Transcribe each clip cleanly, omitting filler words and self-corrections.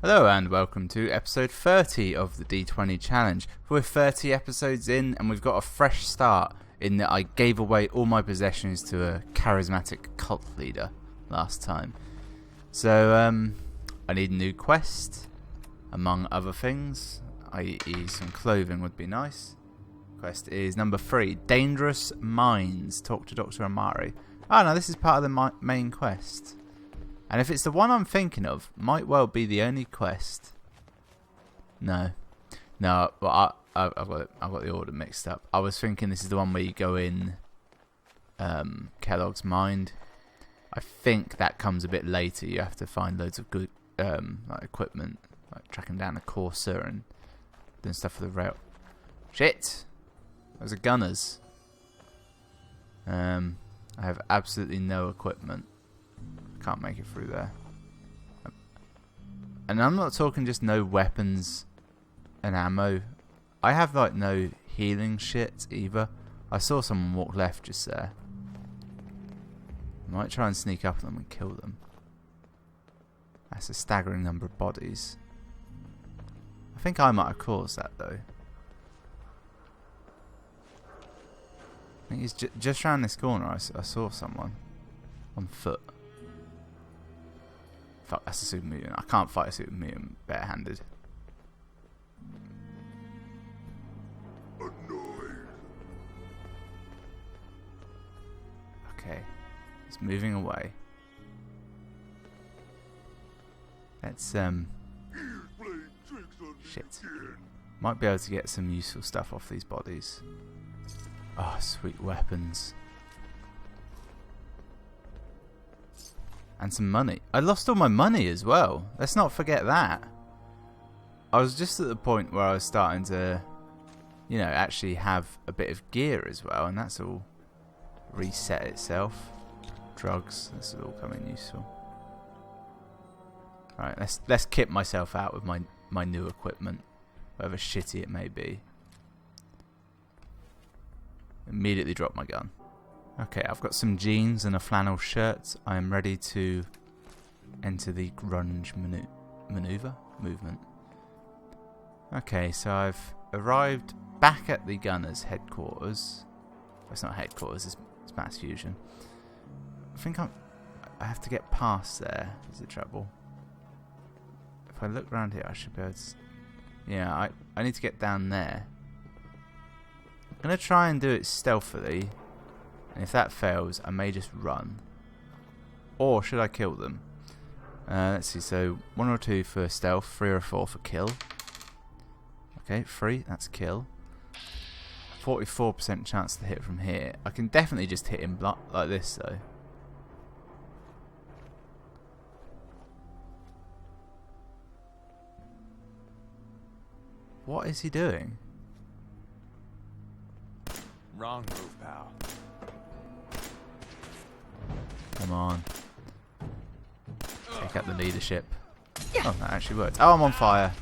Hello and welcome to episode 30 of the D20 challenge. We're 30 episodes in and we've got a fresh start in that I gave away all my possessions to a charismatic cult leader last time. So I need a new quest, among other things, i.e. some clothing would be nice. Quest is number 3, Dangerous Minds. Talk to Dr. Amari. Oh no, this is part of the main quest. And if it's the one I'm thinking of, might well be the only quest. No, well, I've got the order mixed up. I was thinking this is the one where you go in Kellogg's mind. I think that comes a bit later. You have to find loads of good like equipment, like tracking down a Corsair and doing stuff for the rail. Shit, those are gunners. I have absolutely no equipment. Can't make it through there. And I'm not talking just no weapons and ammo. I have like no healing shit either. I saw someone walk left just there. I might try and sneak up on them and kill them. That's a staggering number of bodies. I think I might have caused that though. I think it's just around this corner I saw someone on foot. Fuck, that's a super mutant. I can't fight a super mutant barehanded. Okay, it's moving away. Let's shit. Might be able to get some useful stuff off these bodies. Oh, sweet weapons. And some money. I lost all my money as well. Let's not forget that. I was just at the point where I was starting to, you know, actually have a bit of gear as well, and that's all reset itself. Drugs, this is all coming useful. Alright, let's kit myself out with my new equipment, whatever shitty it may be. Immediately drop my gun. Okay, I've got some jeans and a flannel shirt. I am ready to enter the grunge movement. Okay, so I've arrived back at the gunner's headquarters. Well, it's not headquarters, it's Mass Fusion. I think I have to get past there, is the trouble. If I look around here, I should be able to... Yeah, I need to get down there. I'm going to try and do it stealthily. And if that fails, I may just run. Or should I kill them? Let's see, so 1 or 2 for stealth, 3 or 4 for kill. Okay, 3, that's kill. 44% chance to hit from here. I can definitely just hit him like this though. What is he doing? Wrong move, pal. Come on. Take out the leadership. Oh, that actually worked. Oh, I'm on fire.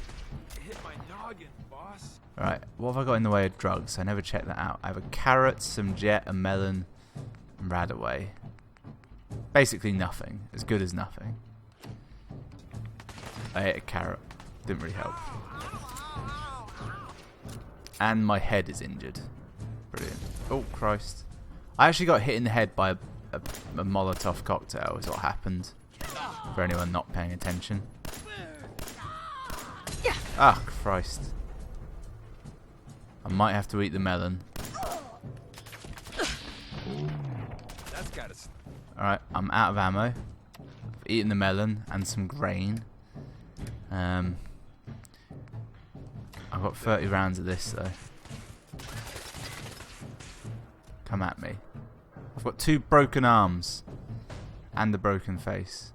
Hit my noggin, boss. Right, what have I got in the way of drugs? I never checked that out. I have a carrot, some jet, a melon, and Radaway. Basically nothing. As good as nothing. I ate a carrot. Didn't really help. And my head is injured. Brilliant. Oh, Christ. I actually got hit in the head by a Molotov cocktail is what happened. For anyone not paying attention. Ah, Christ. I might have to eat the melon. That's gotta... Alright, I'm out of ammo. I've eaten the melon and some grain. I've got 30 rounds of this though. Come at me. I've got 2 broken arms and a broken face.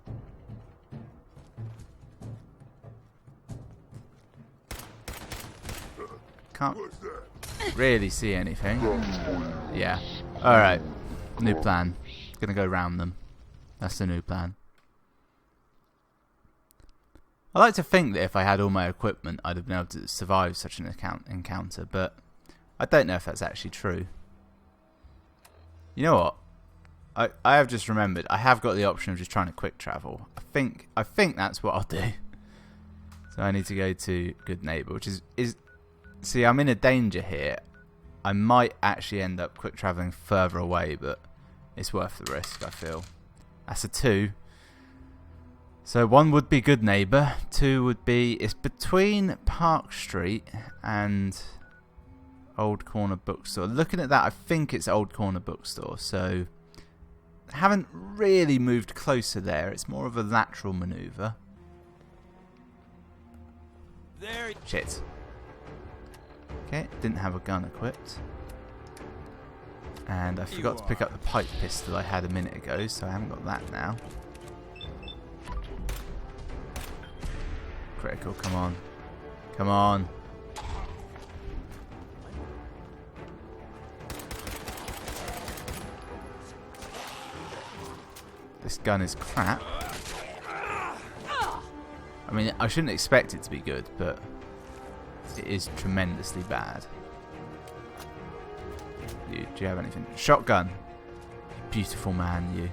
Can't really see anything. Yeah. Alright. New plan. Gonna go round them. That's the new plan. I like to think that if I had all my equipment, I'd have been able to survive such an encounter, but I don't know if that's actually true. You know what? I have just remembered. I have got the option of just trying to quick travel. I think that's what I'll do. So I need to go to Good Neighbor, which is... See, I'm in a danger here. I might actually end up quick travelling further away, but it's worth the risk, I feel. That's a 2. So 1 would be Good Neighbor. 2 would be... It's between Park Street and Old Corner Bookstore. Looking at that, I think it's Old Corner Bookstore. So haven't really moved closer there. It's more of a lateral manoeuvre. There. Shit. Okay, didn't have a gun equipped. And I forgot to pick up the pipe pistol I had a minute ago, so I haven't got that now. Critical, come on. Come on. This gun is crap. I mean, I shouldn't expect it to be good, but it is tremendously bad. Do you have anything? Shotgun. Beautiful man, you.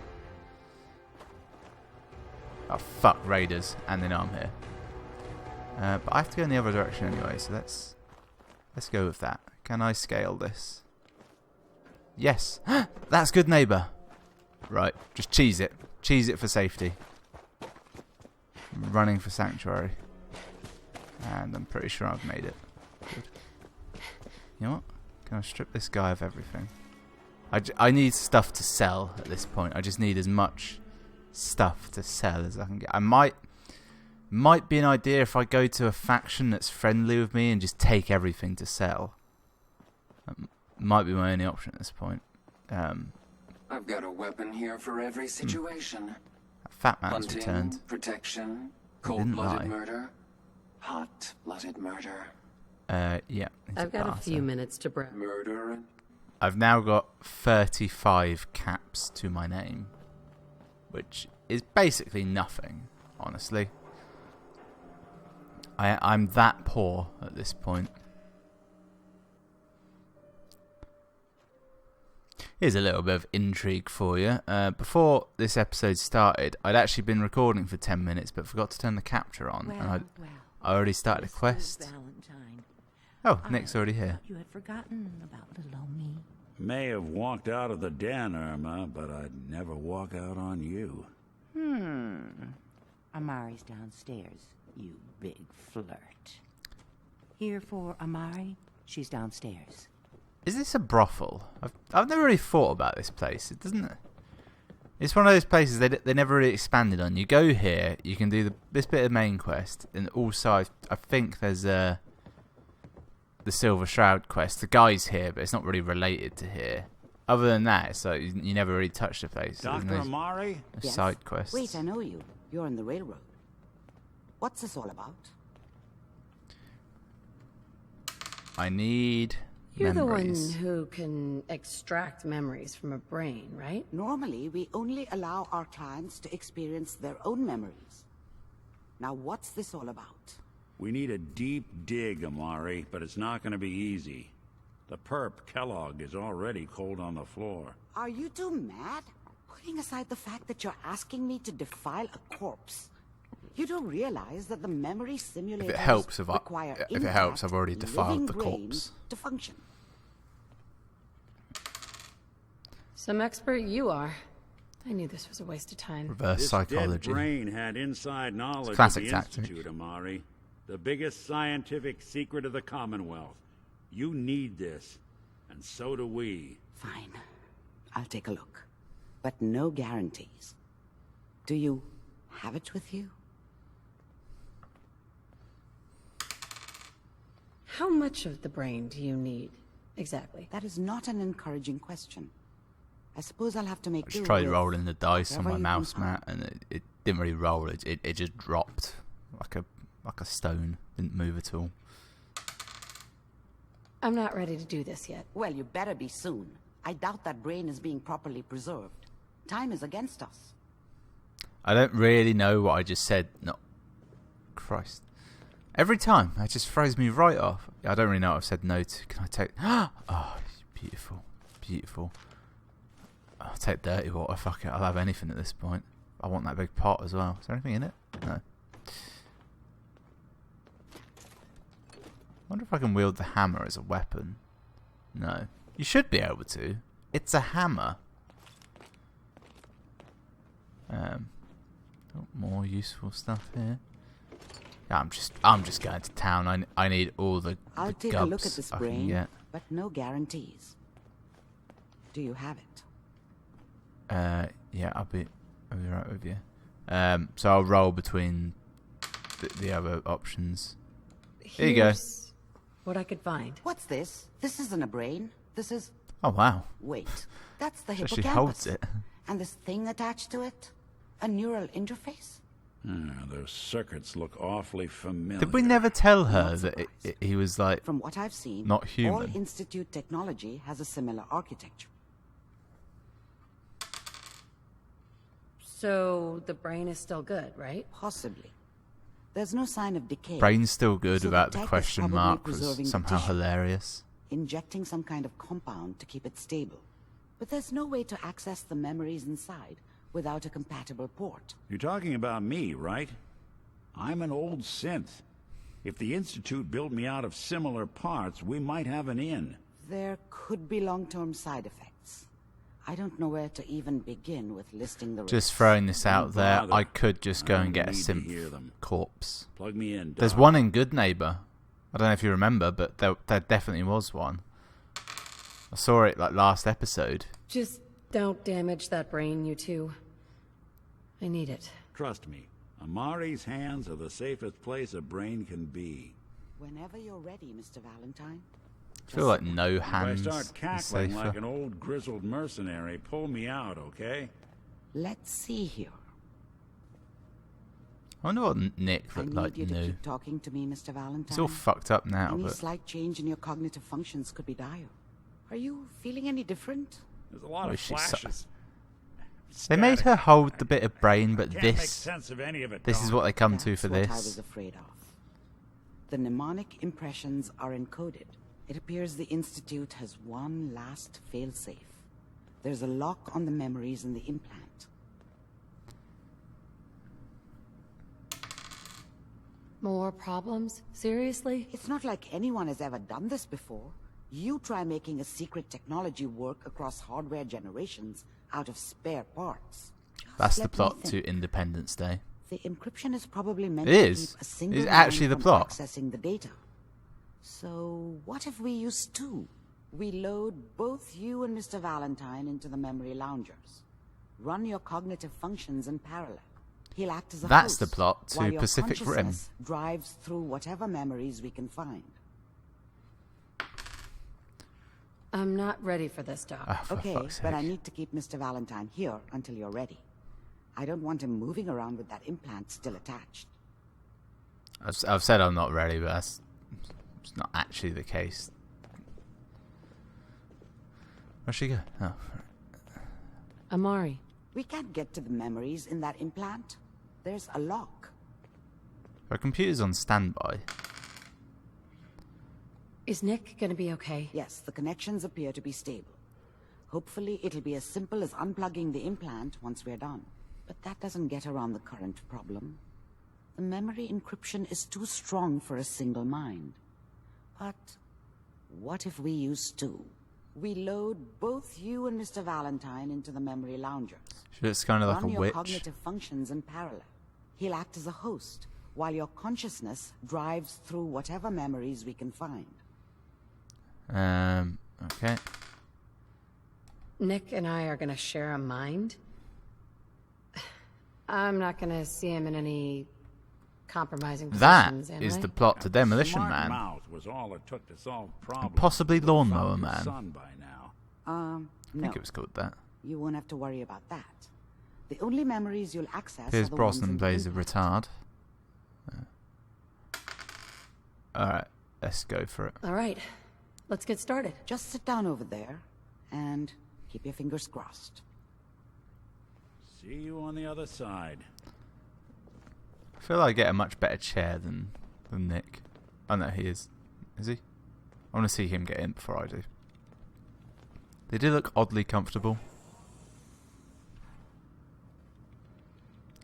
Oh, fuck, raiders. And they know I'm here. But I have to go in the other direction anyway, so let's go with that. Can I scale this? Yes. That's Good Neighbor. Right, just cheese it. Cheese it for safety. I'm running for Sanctuary. And I'm pretty sure I've made it. Good. You know what? Can I strip this guy of everything? I need stuff to sell at this point. I just need as much stuff to sell as I can get. I might be an idea if I go to a faction that's friendly with me and just take everything to sell. That might be my only option at this point. I've got a weapon here for every situation. That fat man's Hunting, returned. protection, cold-blooded murder, hot-blooded murder. Yeah. I've got a few minutes to browse. Murder and... I've now got 35 caps to my name, which is basically nothing, honestly. I'm that poor at this point. Here's a little bit of intrigue for you. Before this episode started, I'd actually been recording for 10 minutes, but forgot to turn the capture on, and I already started a quest. Oh, Nick's already here. You had forgotten about little old me. May have walked out of the den, Irma, but I'd never walk out on you. Amari's downstairs, you big flirt. Here for Amari, she's downstairs. Is this a brothel? I've never really thought about this place. It doesn't. It's one of those places they never really expanded on. You go here, you can do this bit of main quest, and also I think there's the Silver Shroud quest. The guy's here, but it's not really related to here. Other than that, it's like you never really touch the place. Dr. Amari? Yes? Side quests. Wait, I know you. You're on the railroad. What's this all about? I need You're memories. the one who can extract memories from a brain, right? Normally, we only allow our clients to experience their own memories. Now, what's this all about? We need a deep dig, Amari, but it's not going to be easy. The perp, Kellogg, is already cold on the floor. Are you two mad? Putting aside the fact that you're asking me to defile a corpse, you don't realize that the memory simulators If it helps, require I've already intact, defiled living the brains corpse. to function. Some expert you are. I knew this was a waste of time. Reverse This psychology. dead brain had inside knowledge of classic the tactic. Institute, Amari. The biggest scientific secret of the Commonwealth. You need this, and so do we. Fine. I'll take a look. But no guarantees. Do you have it with you? How much of the brain do you need, exactly? That is not an encouraging question. I suppose I'll have to make I just do tried with rolling the dice on whatever my you mouse can find. mat, and it didn't really roll. It just dropped like a stone. Didn't move at all. I'm not ready to do this yet. Well, you better be soon. I doubt that brain is being properly preserved. Time is against us. I don't really know what I just said. No, Christ. Every time, it just throws me right off. I don't really know what I've said no to. Can I take... Oh, beautiful. Beautiful. I'll take dirty water. Fuck it. I'll have anything at this point. I want that big pot as well. Is there anything in it? No. wonder if I can wield the hammer as a weapon. No. You should be able to. It's a hammer. More useful stuff here. Yeah, I'm just going to town. I need all the I'll take a look at this I can brain, get. but no guarantees. Do you have it? Yeah, I'll be right with you. So I'll roll between the other options. Here you go. Here's what I could find. What's this? This isn't a brain. This is... Oh wow. Wait, that's the She actually hippocampus. holds it. And this thing attached to it? A neural interface? Those circuits look awfully familiar. Did we never tell her Not that surprised. he was like From what I've seen, not all human? Institute technology has a similar architecture. So the brain is still good, right? Possibly. There's no sign of decay. Brain's still good So the without the tech is question probably mark was preserving the somehow tissue. hilarious. Injecting some kind of compound to keep it stable. But there's no way to access the memories inside without a compatible port. You're talking about me, right? I'm an old synth. If the Institute built me out of similar parts, we might have an in. There could be long-term side effects. I don't know where to even begin with listing the risks. Just throwing this out there, bother. I could just go I and get a need to hear synth them. corpse. Plug me in, There's Doc. one in Good Neighbor. I don't know if you remember, but there definitely was one. I saw it like last episode. Just don't damage that brain, you two. I need it. Trust me, Amari's hands are the safest place a brain can be. Whenever you're ready, Mr. Valentine. I feel like no If I hands start is cackling safer. like an old grizzled mercenary, pull me out, okay? Let's see here. I wonder what Nick I looked need like you to new. keep talking to me, Mr. Valentine. He's all fucked up now, Any but slight change in your cognitive functions could be dire. Are you feeling any different? There's a lot Oh, of she's so- flashes. they made her hold the bit of brain, but Can't make this sense of any of it, is Doc. what they come to That's for what I was this. afraid of. The mnemonic impressions are encoded. It appears the Institute has one last failsafe. There's a lock on the memories in the implant. More problems? Seriously? It's not like anyone has ever done this before. You try making a secret technology work across hardware generations out of spare parts. That's Just the let me plot think. to Independence Day. The encryption is probably meant It to is. keep a single It's actually mind the from plot. accessing the data. So what if we use two? We load both you and Mr. Valentine into the memory loungers. Run your cognitive functions in parallel. He'll act as a That's host, the plot to while your Pacific Rim. consciousness drives through whatever memories we can find. I'm not ready for this, Doc. Ah, for Okay, fuck's but I sake. need to keep Mr. Valentine here until you're ready. I don't want him moving around with that implant still attached. I've said I'm not ready, but that's it's not actually the case. Where'd she go? Oh, Amari. We can't get to the memories in that implant. There's a lock. her computer's on standby. Is Nick gonna be okay? Yes, the connections appear to be stable. Hopefully, it'll be as simple as unplugging the implant once we're done. But that doesn't get around the current problem. The memory encryption is too strong for a single mind. But what if we use two? We load both you and Mr. Valentine into the memory loungers. She looks kind of like Run a your witch. cognitive functions in parallel. He'll act as a host, while your consciousness drives through whatever memories we can find. Okay. Nick and I are gonna share a mind? I'm not gonna see him in any compromising That positions, am is I? the plot to Demolition Smart Man. mouth was all it took to solve problems. possibly Would've found Lawnmower your Man. son by now. I No, think it was called that. you won't have to worry about that. The only memories you'll access Pierce are the ones Brosnan in the plays a implant. retard. Alright, let's go for it. All right, let's get started. Just sit down over there and keep your fingers crossed. See you on the other side. I feel like I get a much better chair than Nick. Oh no, he is. Is he? I want to see him get in before I do. They do look oddly comfortable.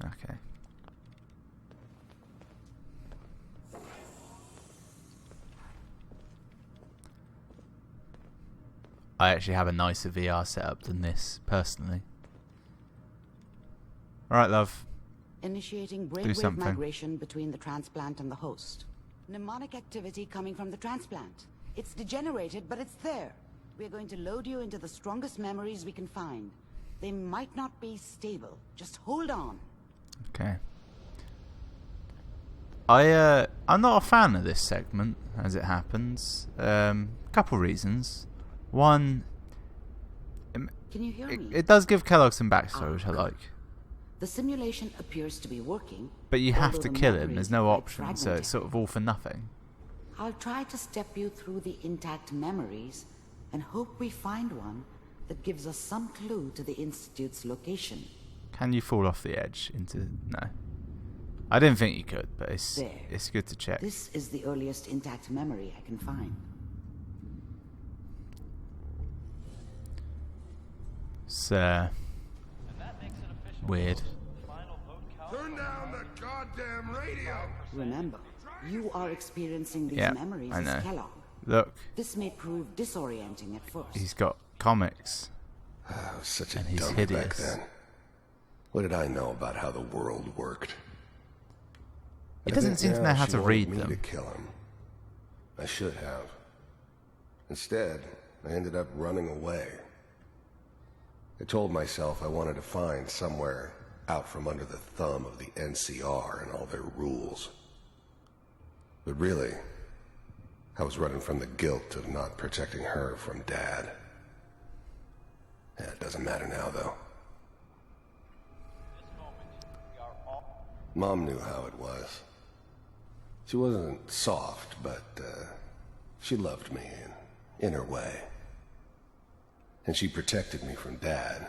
Okay. I actually have a nicer VR setup than this, personally. Alright, love. Initiating Do brainwave something. migration between the transplant and the host. Mnemonic activity coming from the transplant. It's degenerated, but it's there. We're going to load you into the strongest memories we can find. They might not be stable. Just hold on. Okay. I'm not a fan of this segment, as it happens. Couple reasons. One, Can you hear me? it does give Kellogg some backstory, which I like. The simulation appears to be working. But you have although to the kill him. memories There's are no quite option, so fragmented. it's sort of all for nothing. I'll try to step you through the intact memories and hope we find one that gives us some clue to the Institute's location. Can you fall off the edge into... No. I didn't think you could, but There. it's good to check. This is the earliest intact memory I can find. It's weird. Turn down the goddamn radio! Remember, you are experiencing these Yeah, memories I know. as Kellogg. Look, This may prove disorienting at first. he's got comics. I was such a And he's dummy back hideous. then. What did I know about how the world worked? He I doesn't think seem to now know how she to wanted read me them. to kill him. I should have. Instead, I ended up running away. I told myself I wanted to find somewhere out from under the thumb of the NCR and all their rules. But really, I was running from the guilt of not protecting her from Dad. Yeah, it doesn't matter now, though. Mom knew how it was. She wasn't soft, but she loved me in her way. And she protected me from Dad.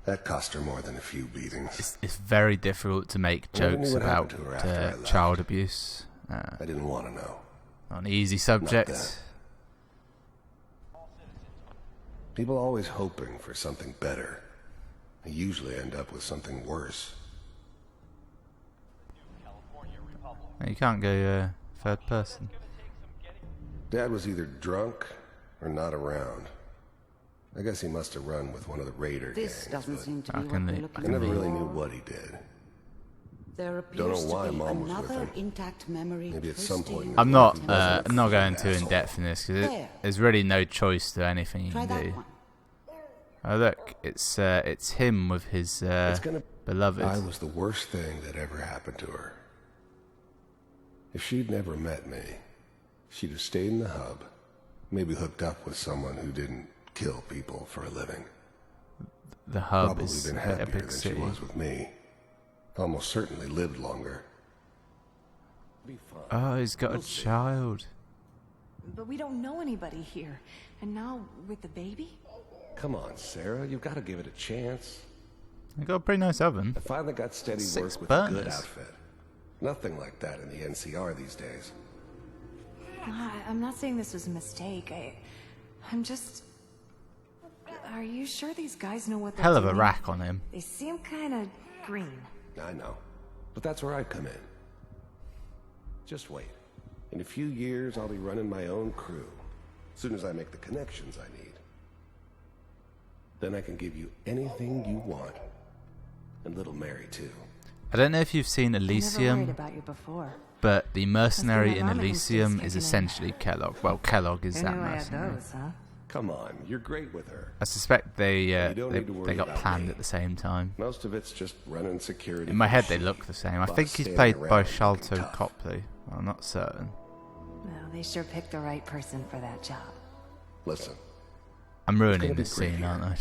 That cost her more than a few beatings. It's very difficult to make I never knew jokes what about happened to her after I left. child abuse. I didn't want to know. Not an easy subject. that. People always hoping for something better. They usually end up with something worse. You can't go third person. Dad was either drunk or not around. I guess he must have run with one of the raider This gangs, doesn't but seem to How be can what they- we're how I looking never for. really knew what he did. There Don't appears know why to be Mom was with another him. intact memory Maybe at close some to point you. in the I'm not. He wasn't a I'm not going fucking too in asshole. depth in this because There. there's really no choice to anything you Try can that do. one. Oh look, it's him with his It's gonna. beloved. I was the worst thing that ever happened to her. If she'd never met me, she'd have stayed in the hub, maybe hooked up with someone who didn't kill people for a living. The hub Probably is been the happier epic than she city. was with me. Almost certainly lived longer. Be fine. Oh, he's got We'll a see. child. But we don't know anybody here. And now with the baby? Come on, Sarah, you've got to give it a chance. They got a pretty nice oven. I finally got steady 6 work with a good burners. outfit. Nothing like that in the NCR these days. I'm not saying this was a mistake. I'm just... Are you sure these guys know what they're Hell of a doing? rack on him. They seem kind of green. I know. But that's where I come in. Just wait. In a few years, I'll be running my own crew. As soon as I make the connections I need. Then I can give you anything you want. And little Mary, too. I don't know if you've seen I never worried Elysium, about you before. but the mercenary in my mom Elysium instincts is kicking in. essentially Kellogg. Well, Kellogg is Who that knew I had mercenary. those, huh? Come on, you're great with her. I suspect they don't need to worry they got about planned me. at the same time. Most of it's just running security. In my for head, they she. look the same. I Boss think he's standing played by around looking Shalto tough. Copley. I'm not certain. Well, they sure picked the right person for that job. Listen, I'm ruining gonna be this great scene, here. aren't I?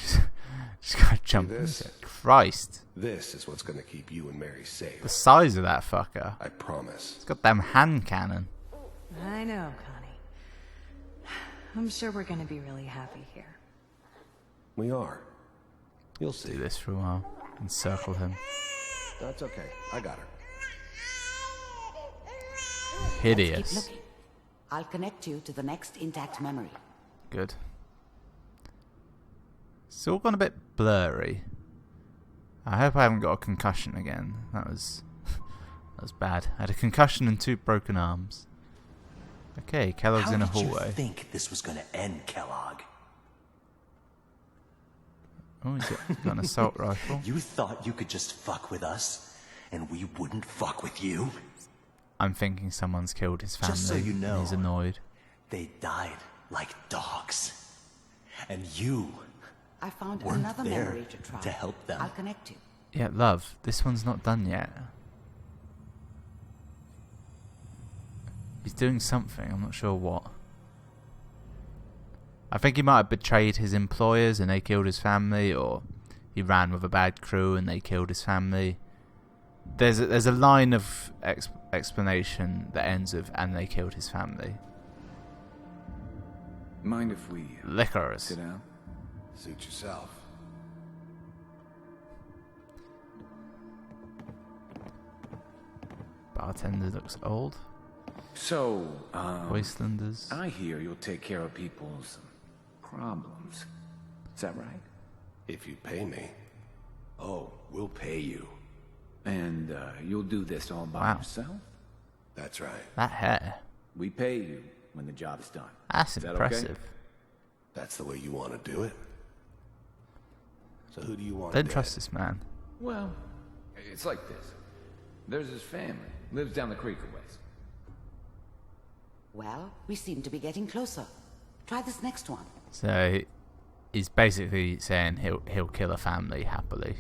Just gotta jump this? into it. Christ. this is what's going to keep you and Mary safe. The size of that fucker. I promise. It's got damn hand cannon. I know, Connie. I'm sure we're gonna be really happy here. We are. You'll Do see. this for a while. Encircle him. That's okay. I got her. Keep Hideous. looking. I'll connect you to the next intact memory. Good. It's all gone a bit blurry. I hope I haven't got a concussion again. That was bad. I had a concussion and 2 broken arms. Okay, Kellogg's in a How did hallway. you think this was going to end, Kellogg? Oh, he's got an assault rifle. You thought you could just fuck with us, and we wouldn't fuck with you? I'm thinking someone's killed his family. Just so you know, and he's annoyed. They died like dogs. And you I found weren't another there memory to try. to help them. I'll connect you. Yeah, love, this one's not done yet. He's doing something, I'm not sure what. I think he might have betrayed his employers and they killed his family, or he ran with a bad crew and they killed his family. There's a line of explanation that ends with "and they killed his family." Mind if we Licorice. sit down? Suit yourself. Bartender looks old. So, Wastelanders. I hear you'll take care of people's problems. Is that right? If you pay me. Oh, we'll pay you. And you'll do this all by Wow. yourself? That's right. That hair. We pay you when the job's done. That's Is that impressive. okay? That's the way you want to do it. So who do you want Don't dead? trust this man. Well, it's like this. There's his family. Lives down the creek a ways. Well, we seem to be getting closer. Try this next one. So he's basically saying he'll kill a family happily.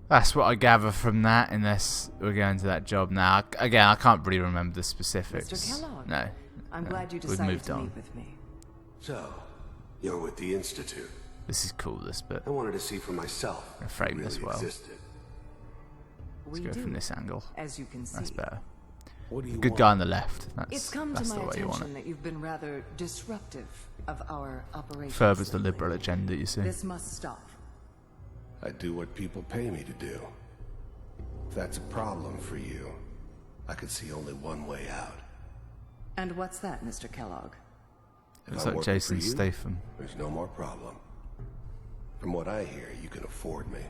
That's what I gather from that, unless we're going to that job now. Again, I can't really remember the specifics. Mr. Kellogg, No. I'm no, glad you we've decided moved to on. meet with me. So, you're with the Institute. This is cool, this bit. I wanted to see for myself. I'll frame if it this really well. existed. Let's go from this angle. As you can see. That's better. What do you Good want? guy on the left. It's come That's to the my way you want attention it. that you've been rather disruptive of our operations. Furthers the lately. liberal agenda, you see. This must stop. I do what people pay me to do. If that's a problem for you, I could see only one way out. And what's that, Mr. Kellogg? If Looks I'm like working Jason for you, Statham. There's no more problem. From what I hear, you can afford me.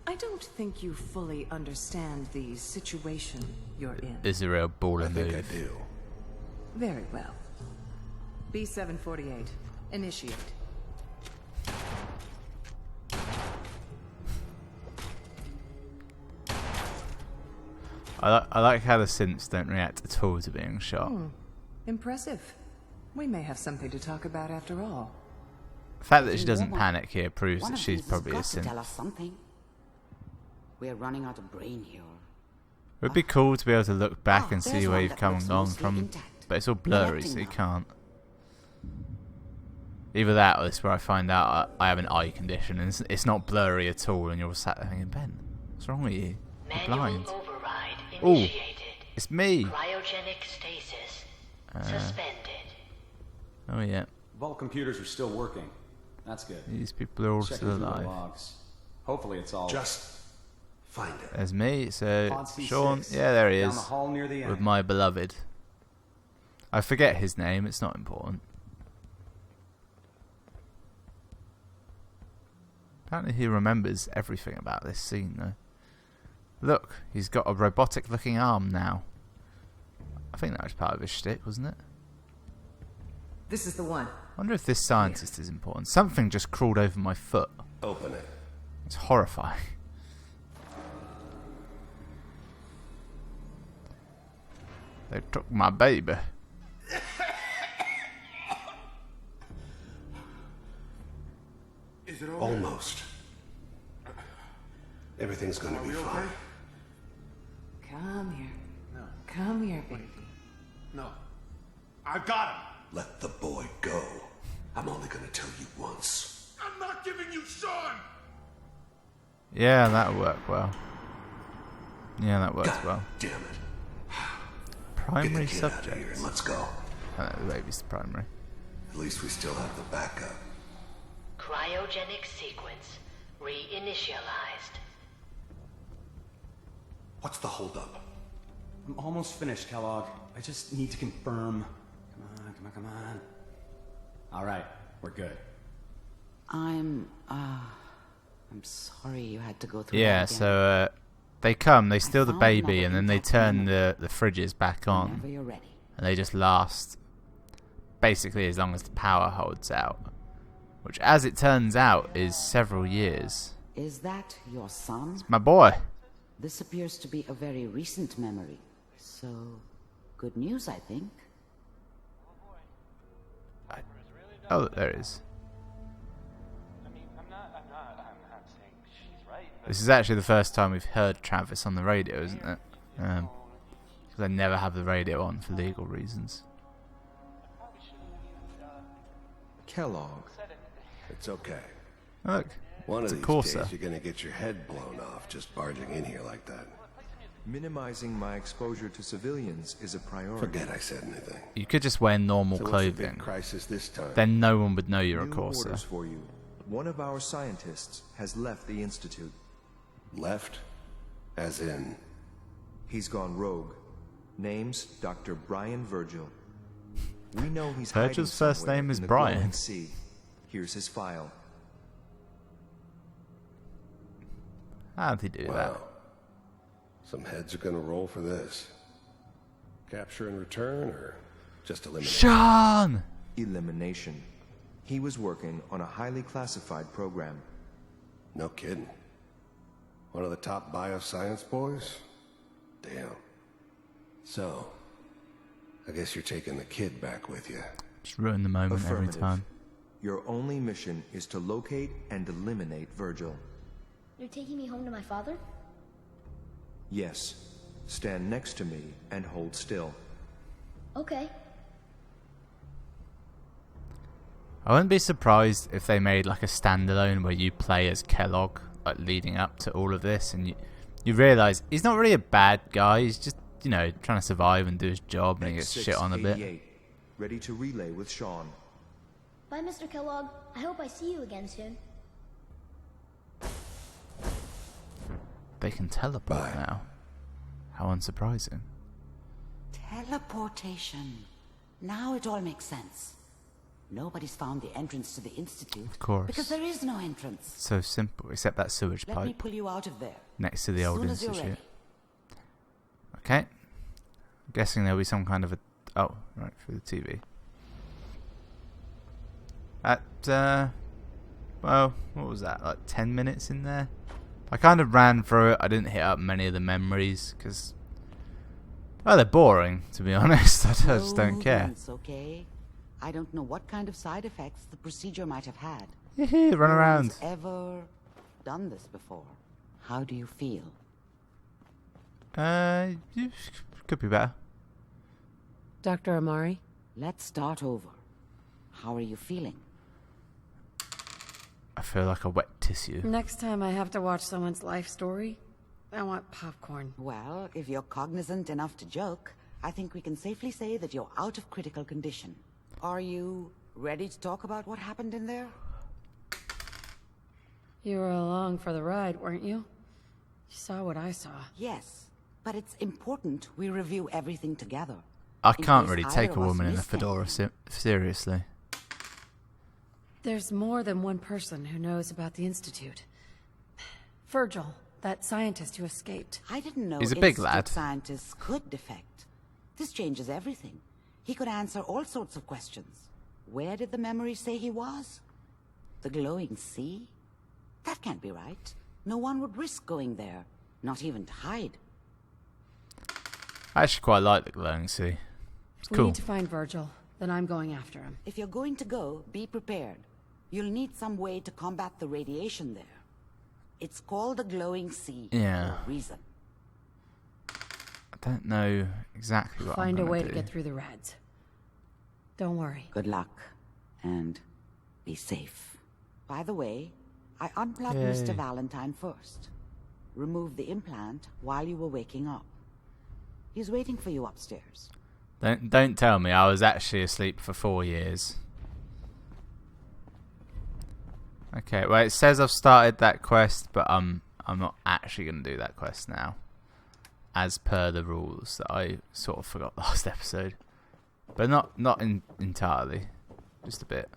I don't think you fully understand the situation you're in. Is a real baller I think I move. do. Very well. B748, initiate. I like how the synths don't react at all to being shot. Impressive. We may have something to talk about after all. The fact that she doesn't panic here proves One that of she's these probably a has got to tell synth. It us something. We're running out of brain here. would be cool to be able to look back and see there's where one you've that come looks and gone mostly from, intact. but it's all blurry, Reacting so you now. can't. Either that, or it's where I find out I have an eye condition and it's not blurry at all, and you're sat there thinking, Ben, what's wrong with you? You're blind. Override Oh, initiated. it's me. Cryogenic stasis suspended. Oh yeah, Vault computers are still working. That's good. these people are all Checking still through the alive. logs. Hopefully it's all Just find it. There's me, so Pod C6, Sean, yeah, there he down is, the hall near the with end. my beloved. I forget his name, it's not important. Apparently he remembers everything about this scene, though. Look, he's got a robotic-looking arm now. I think that was part of his shtick, wasn't it? This is the one. I wonder if this scientist is important. Something just crawled over my foot. Open it. It's horrifying. They took my baby. Is it almost? Everything's gonna be fine. Come here. No. Come here, baby. No. I've got him. Let the boy go. I'm only gonna tell you once. I'm not giving you Sean! Yeah, that'll work well. Yeah, that works well. Damn it. Primary Get the kid out of subject. here and let's go. I know, the baby's the primary. At least we still have the backup. Cryogenic sequence reinitialized. What's the holdup? I'm almost finished, Kellogg. I just need to confirm. Come on. All right, we're good. I'm sorry you had to go through Yeah, that again. so they come, they steal the found baby, another and then they intact turn memory. the fridges back on, Whenever you're ready. and they just last basically as long as the power holds out, which, as it turns out, is several years. Is that your son? My boy. This appears to be a very recent memory. So, good news, I think. Oh, there it is. This is actually the first time we've heard Travis on the radio, isn't it? Because I never have the radio on for legal reasons. Kellogg. It's okay. Look, One it's of a these Corsa. days you're gonna get your head blown off just barging in here like that. Minimizing my exposure to civilians is a priority. Forget I said anything. You could just wear normal So what's the big clothing. crisis this time? Then no one would know you're a New Corsa. orders for you. One of our scientists has left the Institute. Left? As in? He's gone rogue. Name's Dr. Brian Virgil. We know he's Virgil's hiding first somewhere name is in the Brian. glowing sea. Here's his file. How'd he do that? Wow. Some heads are gonna roll for this. Capture and return, or just eliminate? Sean! Elimination. He was working on a highly classified program. No kidding. One of the top bioscience boys? Damn. So, I guess you're taking the kid back with you. Just ruin the moment every Affirmative. time. Your only mission is to locate and eliminate Virgil. You're taking me home to my father? Yes. Stand next to me and hold still. Okay. I wouldn't be surprised if they made like a standalone where you play as Kellogg, like leading up to all of this, and you realise he's not really a bad guy. He's just, you know, trying to survive and do his job, and he gets shit on a bit. X688, ready to relay with Sean. Bye, Mr. Kellogg. I hope I see you again soon. They can teleport now. How unsurprising. Teleportation. Now it all makes sense. Nobody's found the entrance to the Institute. Of course. Because there is no entrance. So simple, except that sewage Let me pipe pull you out of there. next to the old Soon as you're institute. ready. Okay. I'm guessing there'll be some kind of a... Oh, right, through the TV. Well, what was that? Like 10 minutes in there? I kind of ran through it. I didn't hit up many of the memories because... Well, they're boring, to be honest. I just don't care. It's okay. I don't know what kind of side effects the procedure might have had. Run No around. one's ever done this before. How do you feel? Could be better. Dr. Amari? Let's start over. How are you feeling? I feel like a wet tissue. Next time I have to watch someone's life story, I want popcorn. Well, if you're cognizant enough to joke, I think we can safely say that you're out of critical condition. Are you ready to talk about what happened in there? You were along for the ride, weren't you? You saw what I saw. Yes, but it's important we review everything together. I in can't case really either take a of us woman in a missed fedora seriously. There's more than one person who knows about the Institute. Virgil, that scientist who escaped. I didn't know He's a big Institute lad. scientists could defect. This changes everything. He could answer all sorts of questions. Where did the memory say he was? The glowing sea? That can't be right. No one would risk going there, not even to hide. I actually quite like the glowing sea. It's We cool. need to find Virgil. Then I'm going after him. If you're going to go, be prepared. You'll need some way to combat the radiation there. It's called the glowing sea Yeah. for a reason. I don't know exactly what Find I'm a gonna way do. to get through the rads. Don't worry. Good luck, and be safe. By the way, I unplugged Yay. Mr. Valentine first. Removed the implant while you were waking up. He's waiting for you upstairs. Don't tell me I was actually asleep for 4 years. Okay, well it says I've started that quest, but I'm not actually going to do that quest now, as per the rules that I sort of forgot last episode, but not entirely, just a bit.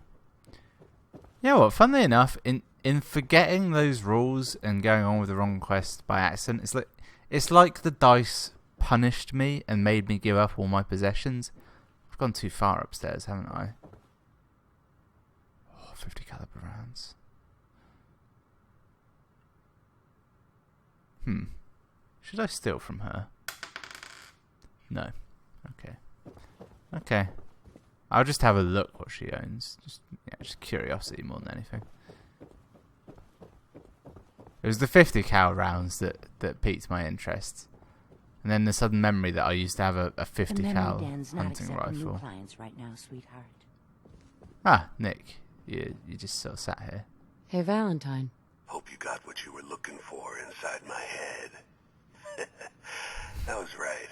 You know what? Funnily enough, in forgetting those rules and going on with the wrong quest by accident, It's like the dice punished me and made me give up all my possessions. I've gone too far upstairs, haven't I? Oh, 50 caliber rounds. Should I steal from her? No. Okay. Okay. I'll just have a look what she owns. Just curiosity more than anything. It was the 50 cal rounds that piqued my interest. And then the sudden memory that I used to have a 50 cal hunting rifle. Clients right now, sweetheart. Ah, Nick. You just sort of sat here. Hey, Valentine. Hope you got what you were looking for inside my head. That was right.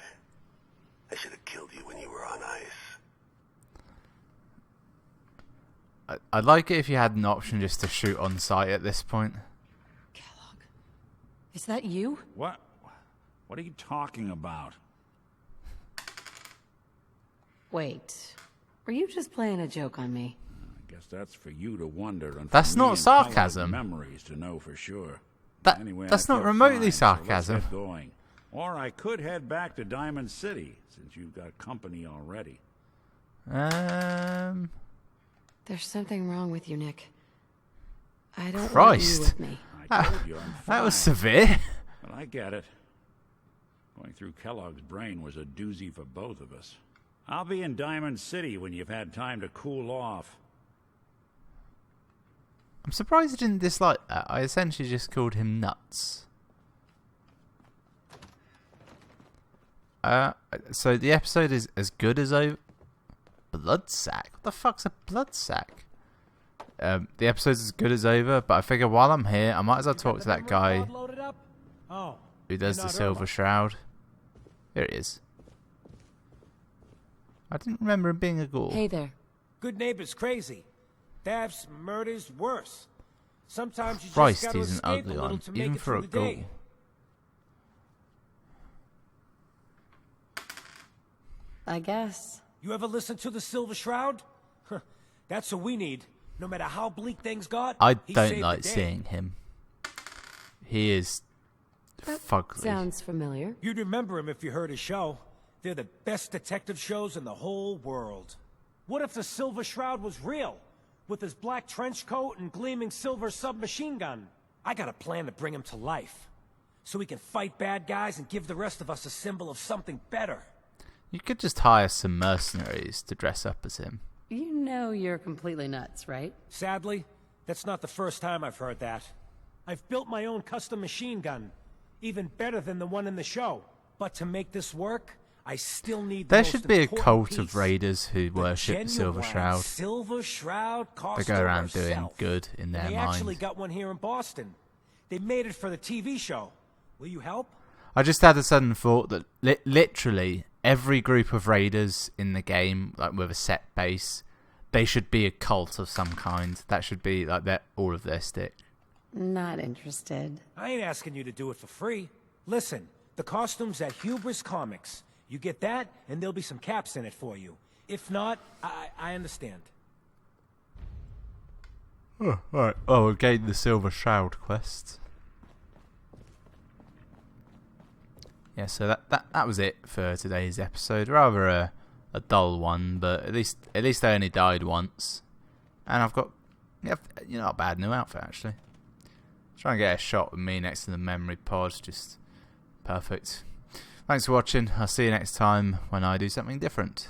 I should have killed you when you were on ice. I'd like it if you had an option just to shoot on sight at this point. Kellogg. Is that you? What? What are you talking about? Wait. Were you just playing a joke on me? I guess that's for you to wonder. And that's for not me sarcasm. Memories to know for sure. Anyway, that's not remotely sarcasm. So let's get going. Or I could head back to Diamond City, since you've got company already. There's something wrong with you, Nick. I don't Christ. want you with me. I told you I'm fine. That was severe. But I get it. Going through Kellogg's brain was a doozy for both of us. I'll be in Diamond City when you've had time to cool off. I'm surprised you didn't dislike that. I essentially just called him nuts. So the episode is as good as over. Blood sack? What the fuck's a blood sack? The episode's as good as over, but I figure while I'm here, I might as well talk to that guy who does the Silver Shroud. Here it is. I didn't remember him being a ghoul. Hey there. Good neighbors crazy. Thefts, murders, worse. Sometimes you Christ, just gotta he's an escape ugly a little one, to make even it for a through the day. ghoul. I guess. You ever listen to the Silver Shroud? That's what we need. No matter how bleak things got, I he don't saved like the day. seeing him. He is fugly. Sounds familiar. You'd remember him if you heard his show. They're the best detective shows in the whole world. What if the Silver Shroud was real? With his black trench coat and gleaming silver submachine gun? I got a plan to bring him to life. So he can fight bad guys and give the rest of us a symbol of something better. You could just hire some mercenaries to dress up as him. You know you're completely nuts, right? Sadly, that's not the first time I've heard that. I've built my own custom machine gun. Even better than the one in the show. But to make this work, I still need the There most should be a important cult piece. of raiders who worship the Silver Shroud. Silver Shroud They costume go around doing herself. good in their They mind. actually got one here in Boston. They made it for the TV show. Will you help? I just had a sudden thought that literally every group of raiders in the game, like with a set base, they should be a cult of some kind. That should be like all of their stick. Not interested. I ain't asking you to do it for free. Listen, the costume's at Hubris Comics. You get that, and there'll be some caps in it for you. If not, I understand. Oh, alright. Oh, we'll gain the Silver Shroud quest. Yeah, so that was it for today's episode. Rather a dull one, but at least I only died once, and I've got not a bad new outfit actually. Try and get a shot with me next to the memory pod, just perfect. Thanks for watching. I'll see you next time when I do something different.